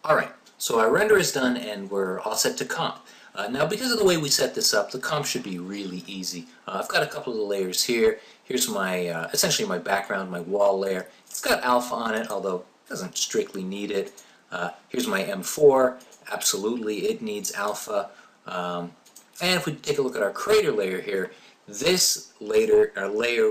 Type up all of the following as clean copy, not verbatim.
Alright, so our render is done and we're all set to comp. Now because of the way we set this up, the comp should be really easy. I've got a couple of the layers here. Here's my, essentially my background, my wall layer. It's got alpha on it, although it doesn't strictly need it. Here's my M4. Absolutely, it needs alpha. And if we take a look at our crater layer here, this layer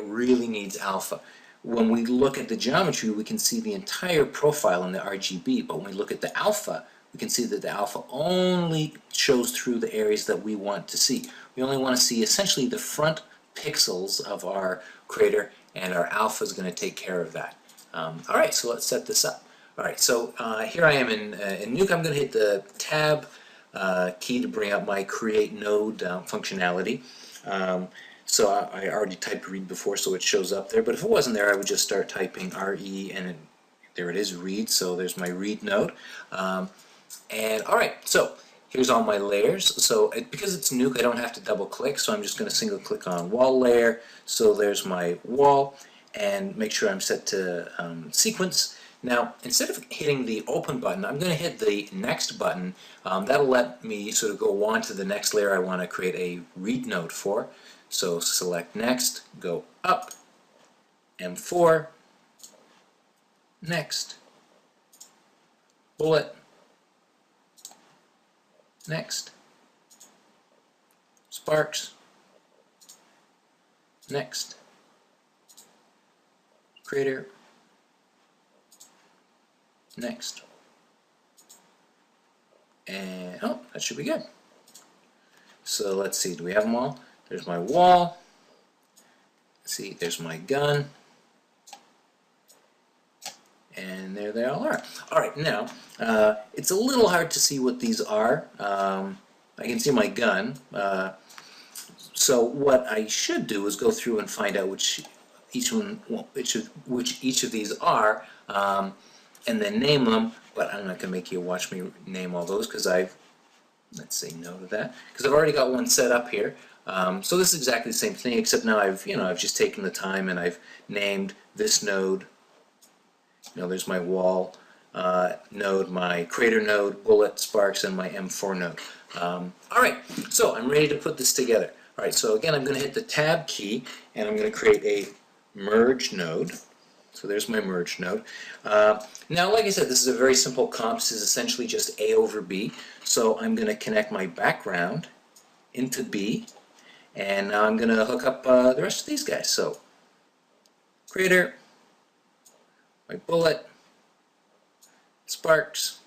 really needs alpha. When we look at the geometry, we can see the entire profile in the RGB, but when we look at the alpha, we can see that the alpha only shows through the areas that we want to see. We only want to see essentially the front pixels of our crater, and our alpha is going to take care of that. Alright, so let's set this up. Alright, so here I am in Nuke. I'm going to hit the Tab key to bring up my Create Node functionality. So I already typed read before, so it shows up there, but if it wasn't there, I would just start typing RE, and there it is, read. So there's my read node. And alright, so here's all my layers. So because it's Nuke, I don't have to double click, so I'm just going to single click on wall layer. So there's my wall, and make sure I'm set to sequence. Now, instead of hitting the open button, I'm going to hit the next button. That'll let me sort of go on to the next layer I want to create a read node for. So select next, go up, M4, next, bullet, next, sparks, next, crater, next, and oh, that should be good. So let's see, do we have them all? There's my wall. Let's see, there's my gun. And there they all are. Alright, now, it's a little hard to see what these are. I can see my gun. So what I should do is go through and find out which each of these are, and then name them. But I'm not going to make you watch me name all those because let's say no to that, because I've already got one set up here. So this is exactly the same thing, except now I've just taken the time and I've named this node. There's my wall node, my crater node, bullet, sparks, and my M4 node. Alright, so I'm ready to put this together. Alright, so again I'm going to hit the Tab key and I'm going to create a merge node. So there's my merge node. Now, like I said, this is a very simple comp. This is essentially just A over B. So I'm going to connect my background into B, and now I'm going to hook up the rest of these guys. So crater, my bullet, sparks,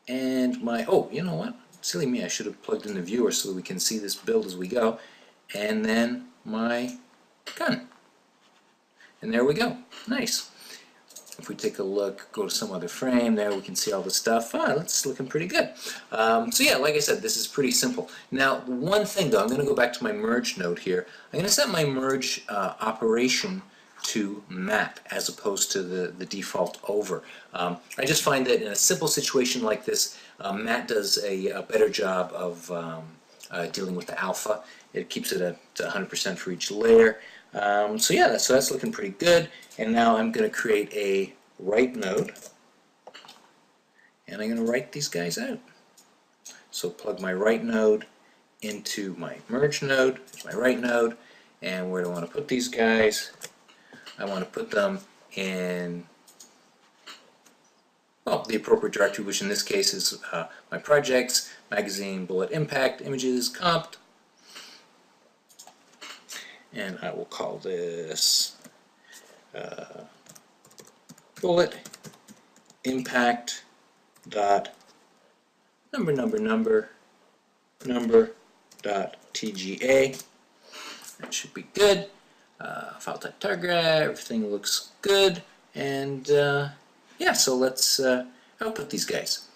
and my, oh, you know what? Silly me, I should have plugged in the viewer so that we can see this build as we go. And then my gun. And there we go. Nice. If we take a look, go to some other frame, there we can see all the stuff. That's looking pretty good. So yeah, like I said, this is pretty simple. Now, one thing though, I'm going to go back to my merge node here. I'm going to set my merge operation to map as opposed to the default over. I just find that in a simple situation like this, map does a better job of dealing with the alpha. It keeps it at 100% for each layer. So yeah, that's looking pretty good. And now I'm going to create a write node, and I'm going to write these guys out. So plug my write node into my merge node. There's my write node, and where do I want to put these guys? I want to put them in, well, the appropriate directory, which in this case is my projects, magazine, bullet, impact, images, comp. And I will call this bullet impact dot number dot TGA. That should be good. File type target, everything looks good, and yeah, so let's output these guys.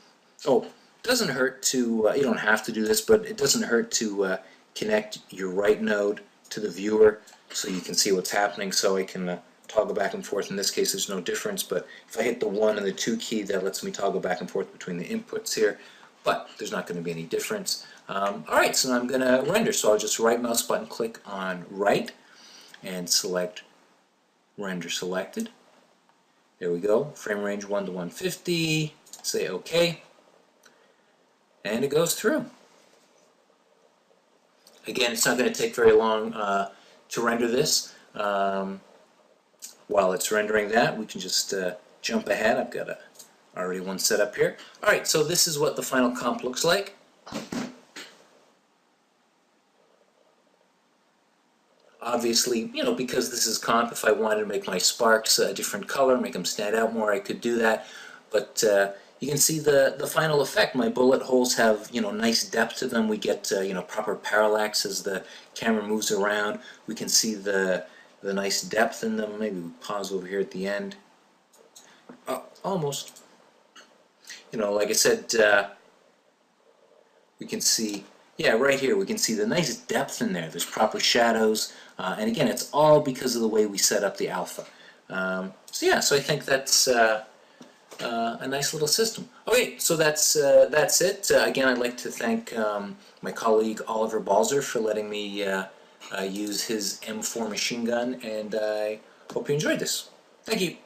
Oh, it doesn't hurt to, you don't have to do this, but it doesn't hurt to connect your write node to the viewer so you can see what's happening, so I can toggle back and forth. In this case there's no difference, but if I hit the 1 and the 2 key, that lets me toggle back and forth between the inputs here, but there's not going to be any difference. Alright, so now I'm going to render, so I'll just right mouse button click on write and select render selected. There we go, frame range 1 to 150, Say OK, and it goes through. Again, it's not going to take very long to render this. While it's rendering that, we can just jump ahead. I've got already one set up here. Alright, so this is what the final comp looks like. Obviously, you know, because this is comp, if I wanted to make my sparks a different color, make them stand out more, I could do that. But you can see the final effect. My bullet holes have, you know, nice depth to them. We get, you know, proper parallax as the camera moves around. We can see the nice depth in them. Maybe we pause over here at the end. Oh, almost. You know, like I said, we can see, yeah, right here, we can see the nice depth in there. There's proper shadows. And again, it's all because of the way we set up the alpha. So yeah, so I think that's a nice little system. Okay, so that's it. Again, I'd like to thank my colleague Oliver Balzer for letting me use his M4 machine gun, and I hope you enjoyed this. Thank you.